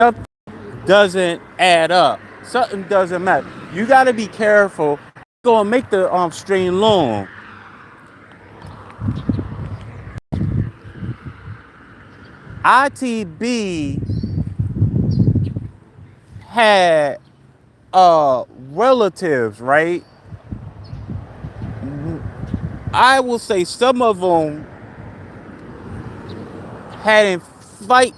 something doesn't add up. Something doesn't matter. You got to be careful. Go and make the stream long. ITB had relatives, right? I will say some of them had in fight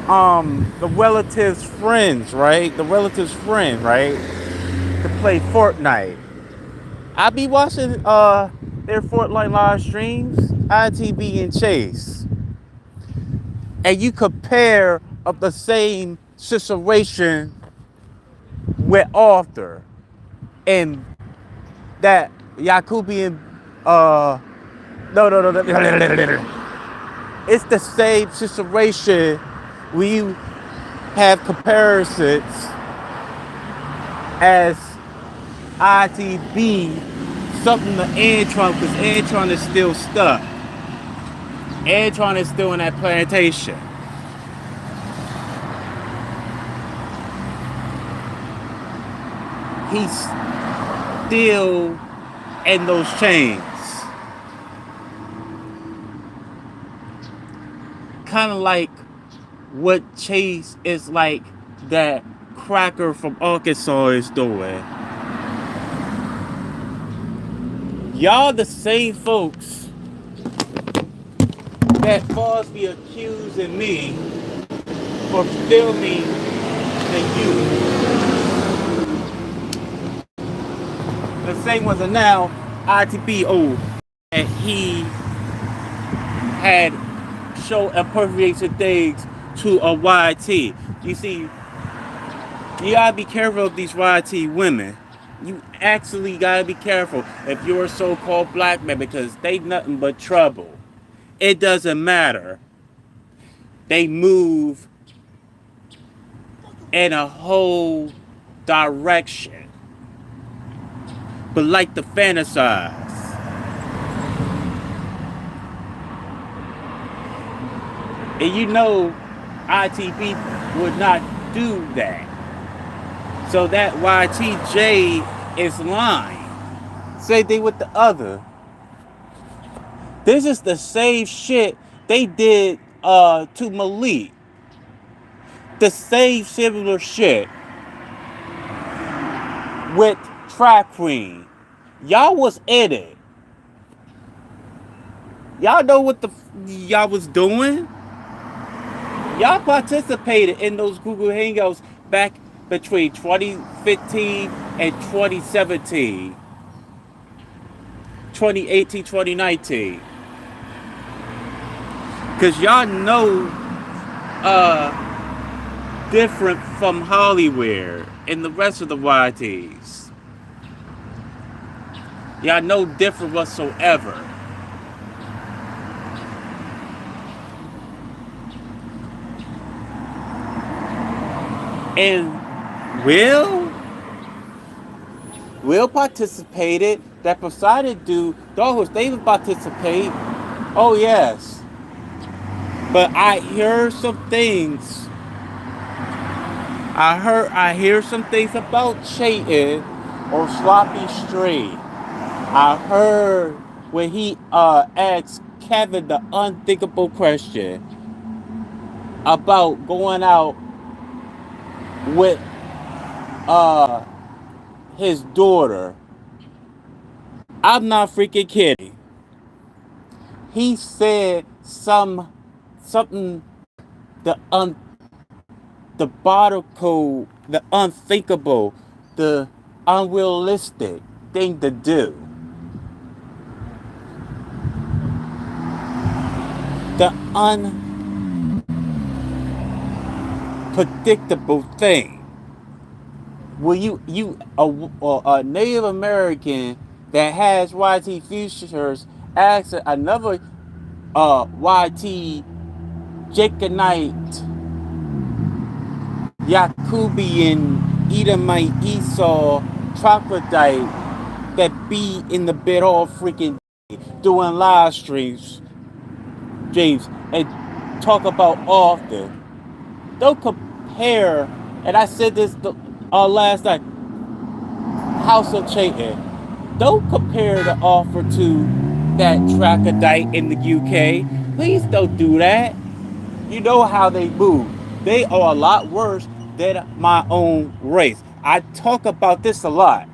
the relatives' friends, right? The relatives' friend, right? To play Fortnite. I be watching their Fortnite live streams, ITB and Chase, and you compare of the same situation with Arthur and that Yakubian. No. It's the same situation. We have comparisons as ITB, something to Antron, because Antron is still stuck. Antron is still in that plantation. He's still in those chains. Kind of like what Chase is like that cracker from Arkansas is doing. Y'all the same folks that false be accusing me for filming the youth. The same ones are now ITP and he had shown appropriation things to a YT. You see, you gotta be careful of these YT women. You actually gotta be careful if you're a so-called black man because they nothing but trouble. It doesn't matter. They move in a whole direction. But like to fantasize. And you know ITP would not do that. So that YTJ is lying. Same thing with the other. This is the same shit they did to Malik. The same similar shit with Trap Queen. Y'all was in it. Y'all know what the y'all was doing? Y'all participated in those Google Hangouts back between 2015 and 2017. 2018, 2019. Because y'all know different from Hollywood and the rest of the YTs. Y'all know different whatsoever. And Will participated. That Poseidon dude, those they would participate. Oh yes. But I hear some things. I hear some things about Chayton or Sloppy Street. I heard when he asked Kevin the unthinkable question about going out with his daughter. I'm not freaking kidding. He said something the the bottle code, the unthinkable, the unrealistic thing to do. The unpredictable thing. Will you a Native American that has YT futures ask another YT Jacobite Yakubian Edomite Esau troglodyte that be in the bed all freaking day doing live streams, James, and talk about often. Don't compare, and I said this last night, House of Chayton. Don't compare the offer to that trachodite in the UK. Please don't do that. You know how they move. They are a lot worse than my own race. I talk about this a lot.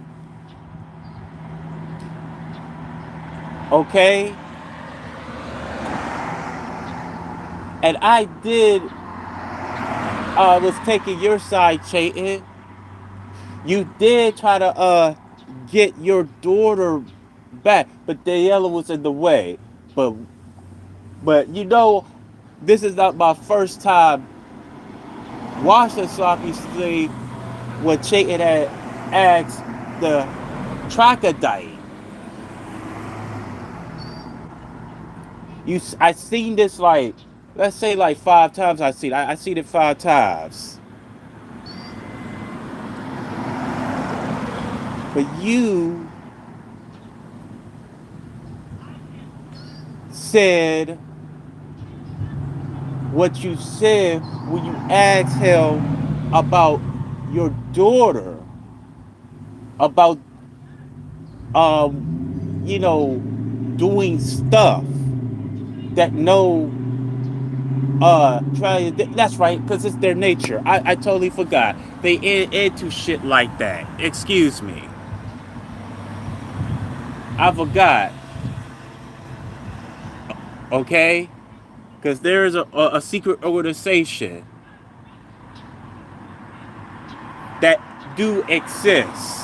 Okay? And I did was taking your side, Chayton. You did try to get your daughter back, but Daniela was in the way. But you know, this is not my first time watching Sloppy Steve when Chayton had asked the trachodite. I seen this like, let's say like 5 times. I seen it 5 times. But you said what you said when you asked him about your daughter, about doing stuff that no try. That's right, because it's their nature. I totally forgot. They into shit like that. Excuse me. I forgot. Okay, because there is a secret organization that do exist.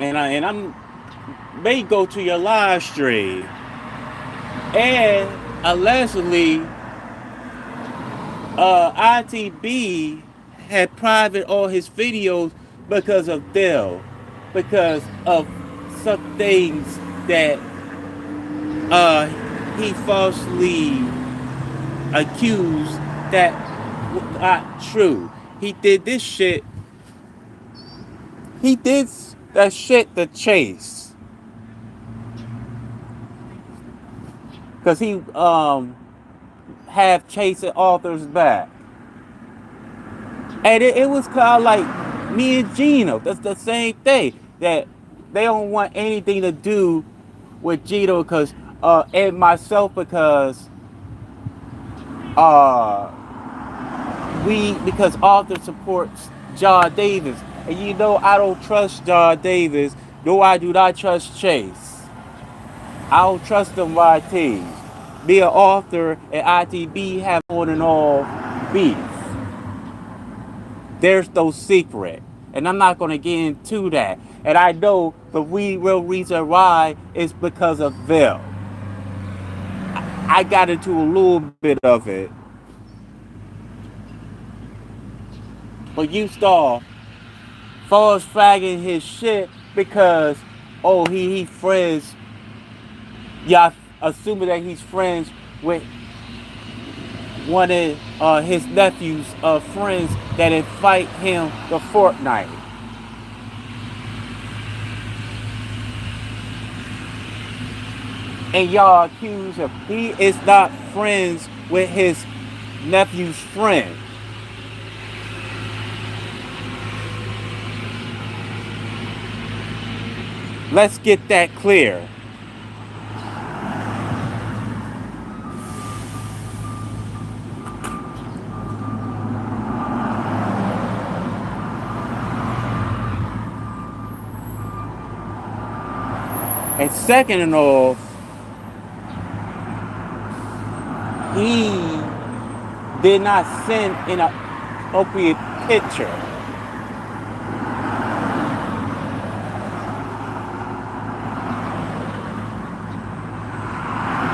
And I'm may go to your live stream, and allegedly ITB had private all his videos because of them, because of some things that he falsely accused that were not true. He did this shit. He did that shit to Chase, because he have Chase and Arthur's back. And it was kind of like me and Gino. That's the same thing. That they don't want anything to do with Gino because and myself, because because Arthur supports John Davis. And you know I don't trust John Davis. No, I do not trust Chase. I don't trust them YTs. Me and Arthur and ITB have on and off beef. There's no secret. And I'm not going to get into that. And I know the real reason why is because of them. I got into a little bit of it. But you saw false flagging his shit because, oh, he friends. Y'all assuming that he's friends with one of his nephew's friends that invite him to Fortnite. And y'all accuse him. He is not friends with his nephew's friend. Let's get that clear. And second and all, he did not send an appropriate picture.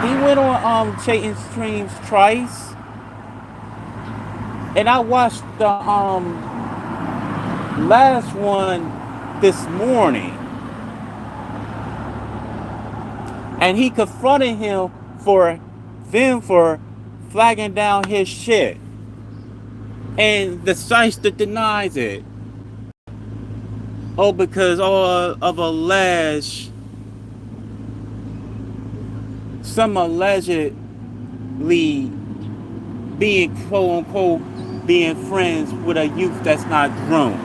He went on Chayton streams twice, and I watched the last one this morning. And he confronted him for flagging down his shit. And the Shyster denies it. Oh, because all of alleged some allegedly being quote unquote being friends with a youth that's not grown.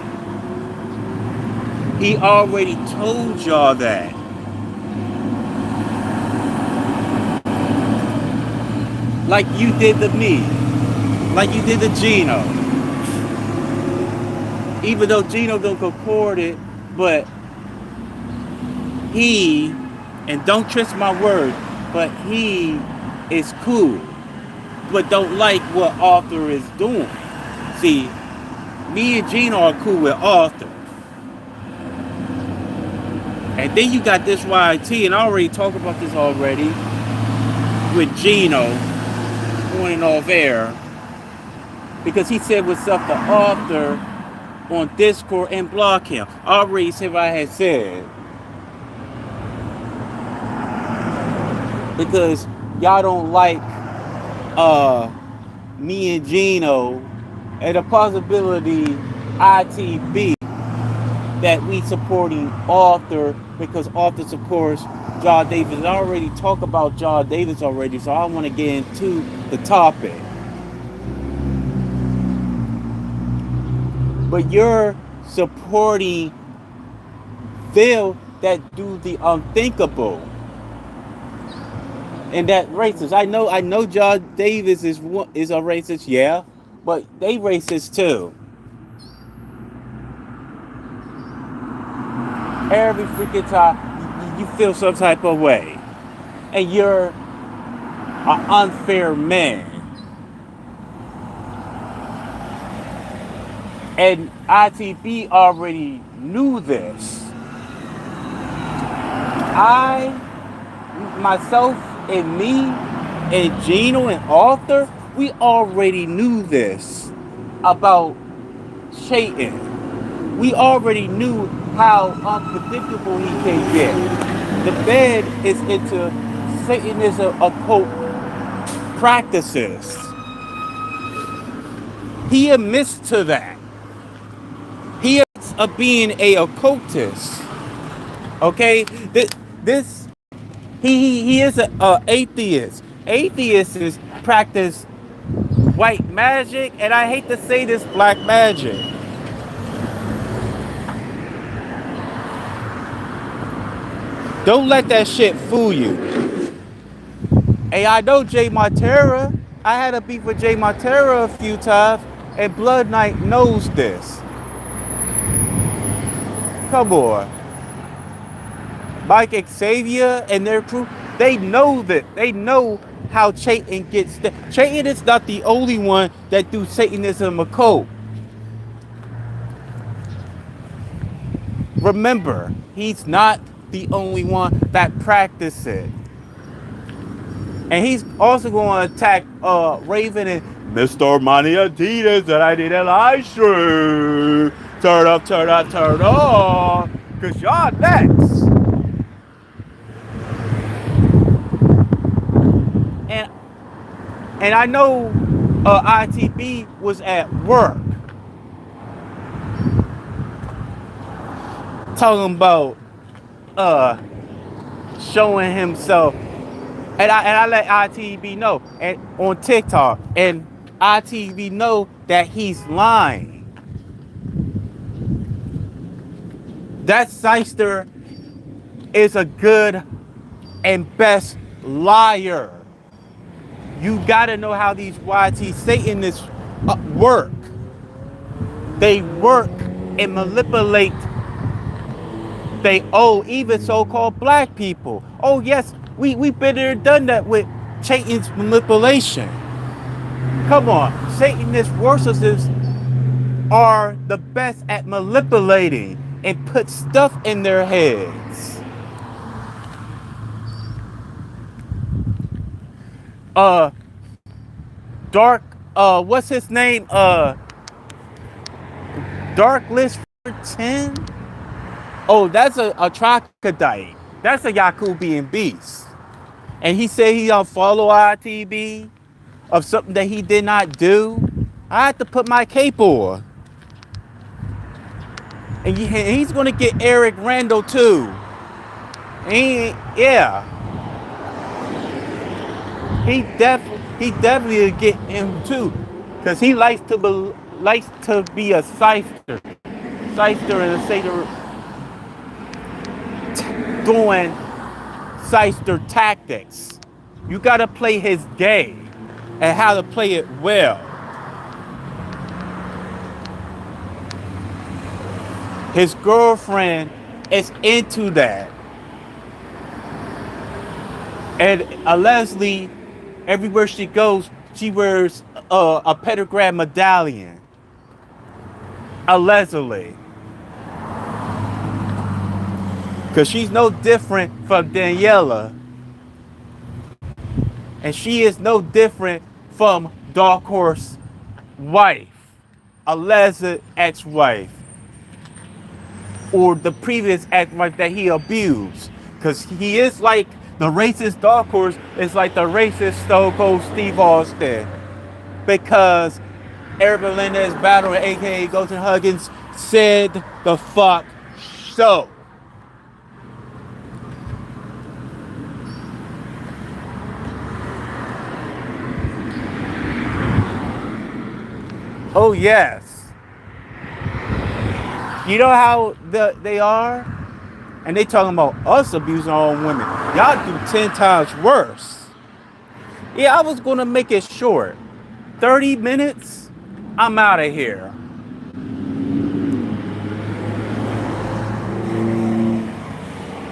He already told y'all that. Like you did to me. Like you did to Gino. Even though Gino don't record it, but he, and don't twist my word, but he is cool, but don't like what Arthur is doing. See, me and Gino are cool with Arthur. And then you got this YT, and I already talked about this already, with Gino on and off air, because he said what's up to Arthur on Discord and block him. I already said what I had said. Because y'all don't like me and Gino, and the possibility ITB that we supporting Arthur because Arthur supports John Davis. I already talked about John Davis already, so I don't want to get into the topic. But you're supporting Phil that do the unthinkable. And that racist. I know John Davis is a racist, yeah, but they racist too. Every freaking time you feel some type of way. And you're an unfair man. And ITB already knew this. Myself and me and Gino and Arthur, we already knew this about Chayton. We already knew how unpredictable he can get. The man is into Satanism occult practices. He admits to that. He admits of being a occultist. Okay? He is an atheist. Atheists practice white magic, and I hate to say this, black magic. Don't let that shit fool you. Hey, I know Jay Matera. I had a beef with Jay Matera a few times, and Blood Knight knows this. Come on. Mike Xavier and their crew, they know that. They know how Chayton gets. Chayton is not the only one that do Satanism occult. Remember, he's not the only one that practices it. And he's also going to attack Raven and Mr. Money Adidas that I did a live stream. Turn up. Because y'all next. And I know ITB was at work talking about showing himself, and I let ITB know, and on TikTok, and ITB know that he's lying. That Shyster is a good and best liar. You gotta know how these YT Satanists work. They work and manipulate even so-called black people. Oh yes, we've been there and done that with Satan's manipulation. Come on, Satanist worshippers are the best at manipulating and put stuff in their heads. What's his name? Dark List 10? Oh, that's a troglodyte. That's a Yakubian beast. And he said he unfollow ITB of something that he did not do. I had to put my cape on. And he's going to get Eric Randall too. Yeah. He definitely will get him too, because he likes to be a shyster and a satyr doing shyster tactics. You gotta play his game and how to play it well. His girlfriend is into that. And Leslie, everywhere she goes, she wears a pentagram medallion. Leslie. Because she's no different from Daniela. And she is no different from Dark Horse wife. Alleged ex-wife. Or the previous ex-wife that he abused. Because he is like the racist Dark Horse is like the racist Stone Cold Steve Austin. Because Eric Melendez battle, aka Golden Huggins, said the fuck so. Oh yes. You know how they are? And they talking about us abusing our own women. Y'all do 10 times worse. Yeah, I was gonna make it short. 30 minutes, I'm out of here.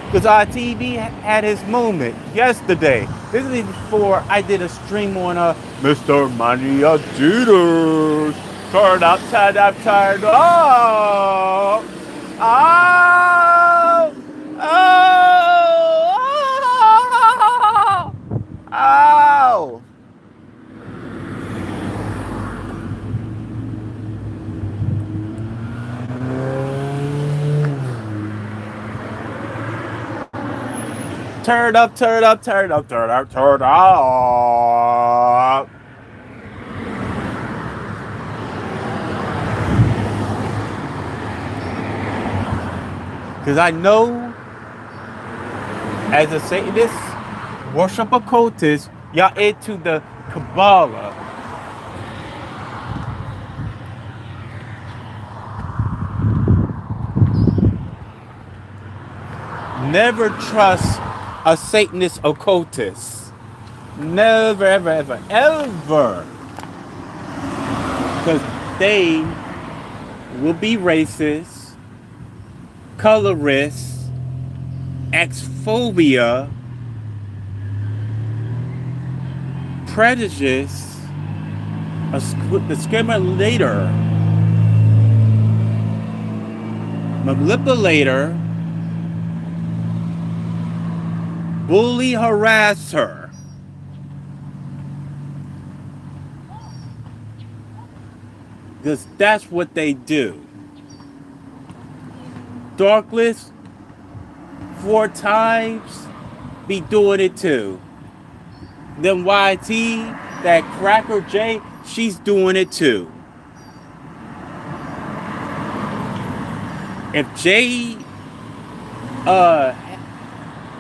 Because ITV had his moment yesterday. This is before I did a stream on Mr. Money Adidas. Turn up, turn up, turn up. Oh, oh, oh, oh. Turn up, turn up, turn up, turn up, turn up. Because I know, as a Satanist, worship occultist, y'all into the Kabbalah. Never trust a Satanist occultist. Never, ever, ever, ever. Because they will be racist, colorist, exphobia, prejudice, a discriminator, manipulator, bully, harasser. Because that's what they do. Darklist 4 times be doing it too. Then YT, that Cracker J, she's doing it too. If Jay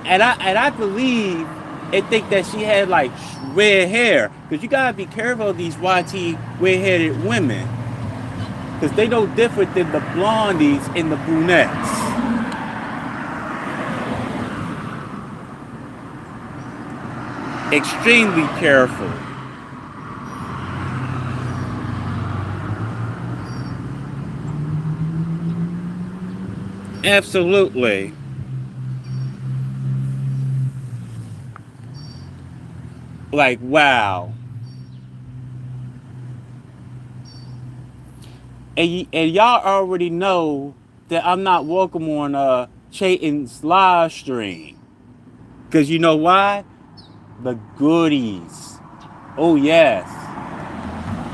and I believe and think that she had like red hair, because you gotta be careful of these YT red-headed women, because they no different than the blondies and the brunettes. Extremely careful. Absolutely. Like, wow. And y'all already know that I'm not welcome on Chayton's live stream. Because you know why? The goodies. Oh, yes.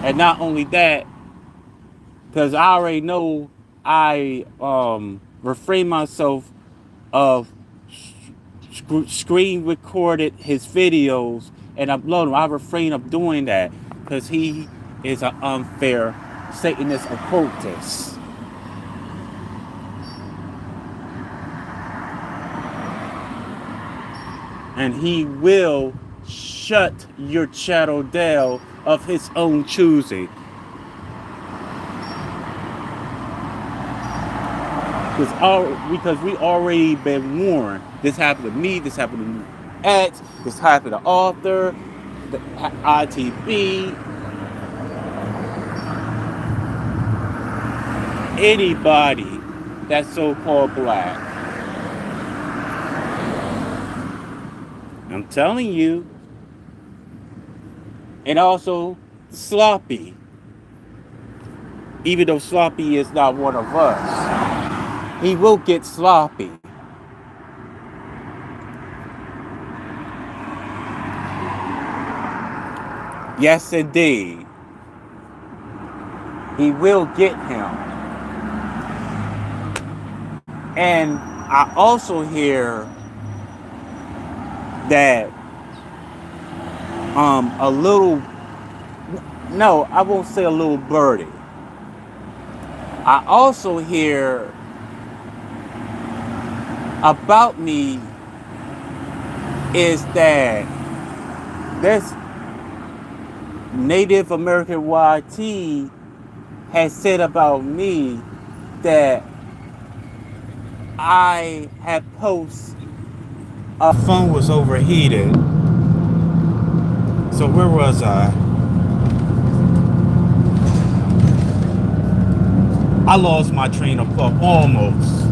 And not only that, because I already know I refrain myself of screen recorded his videos and upload them. I refrain of doing that because he is an unfair Satanist occultist. And he will shut your channel down of his own choosing. Because we already been warned. This happened to me. This happened to X. This happened to Author, the ITB, anybody that's so-called black. I'm telling you. And also Sloppy. Even though Sloppy is not one of us, he will get sloppy. Yes, indeed. He will get him. And I also hear that a little, no, I won't say a little birdie. I also hear about me is that this Native American YT has said about me that I had posts. Our phone was overheated. So where was I? I lost my train of thought almost.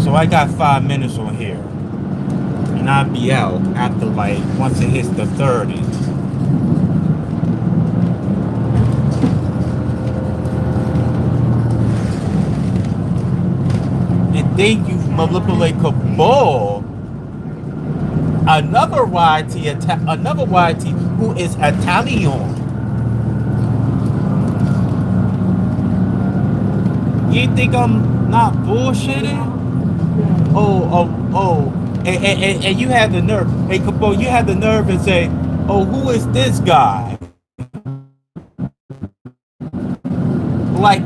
So I got 5 minutes on here. And I'll be out after like once it hits the 30. And then you manipulate Cabal, another YT who is Italian. You think I'm not bullshitting? And you have the nerve. Hey, Cabal, you have the nerve and say, oh, who is this guy? Like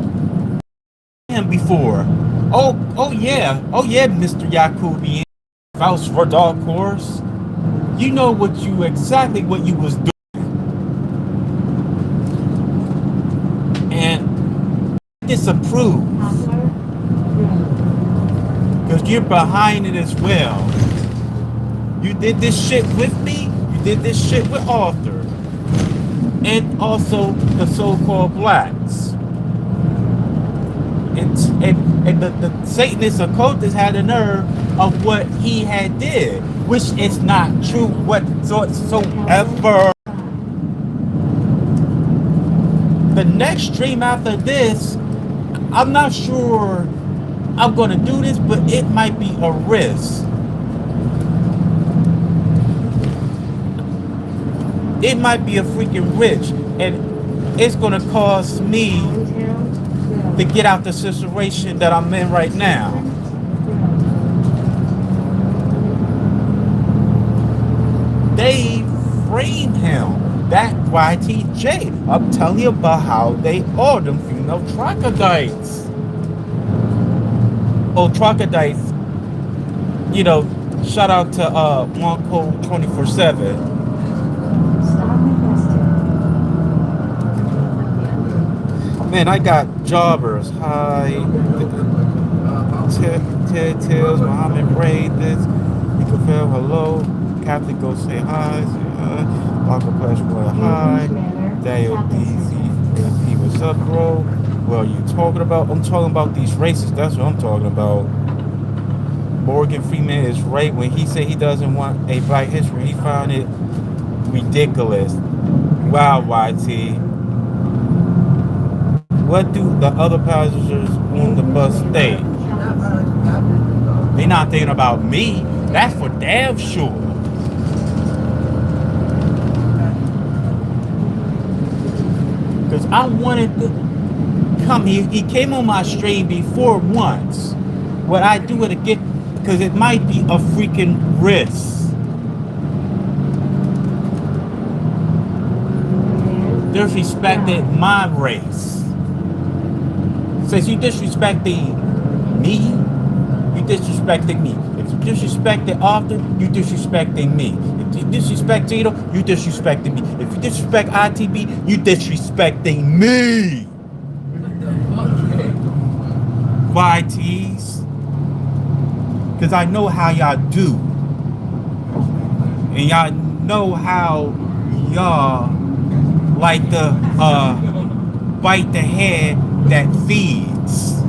him before. Oh yeah, Mr. Yakubian. Vouch for Dark Horse. You know exactly what you was doing. And disapprove. Because you're behind it as well. You did this shit with me. You did this shit with Arthur. And also the so-called blacks. And the Satanist occultist had the nerve of what he had did, which is not true whatsoever. The next stream after this, I'm not sure I'm gonna do this, but it might be a risk. It might be a freaking risk, and it's gonna cost me to get out the situation that I'm in right now. They framed him. That YTJ. I'm telling you about how they are, them female troglodytes. Oh, troglodytes. You know, shout out to One Code 24/7. Man, I got jobbers. Hi. Ted Tails, Muhammad Ray, this. You can feel hello. Captain go say hi. Marco Pleasure, hi. Daniel DZ, what's up, bro? Well, you talking about? I'm talking about these races. That's what I'm talking about. Morgan Freeman is right when he said he doesn't want a black history. He found it ridiculous. Wow, YT. What do the other passengers on the bus think? They're not thinking about me. That's for damn sure. Because I wanted to come. He came on my stream before once. Would I do it again? Because it might be a freaking risk. Disrespected my race. Since you disrespecting me, you disrespecting me. If you disrespect it often, you disrespecting me. If you disrespect Tito, you disrespecting me. If you disrespect ITB, you disrespecting me. YTs. Because I know how y'all do. And y'all know how y'all like to bite the hand that feeds.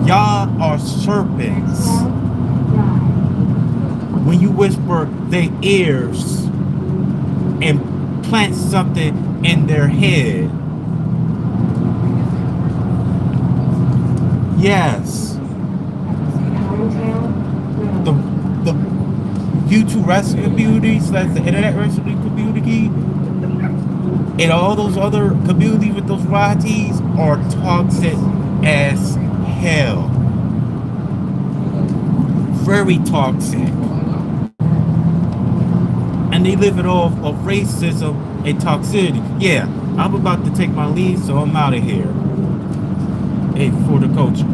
Y'all are serpents. When you whisper their ears and plant something in their head. Yes. The YouTube wrestling community / the internet wrestling community and all those other communities with those YTs are toxic as hell. Very toxic. And they live it off of racism and toxicity. Yeah, I'm about to take my leave, so I'm out of here. Hey, for the culture.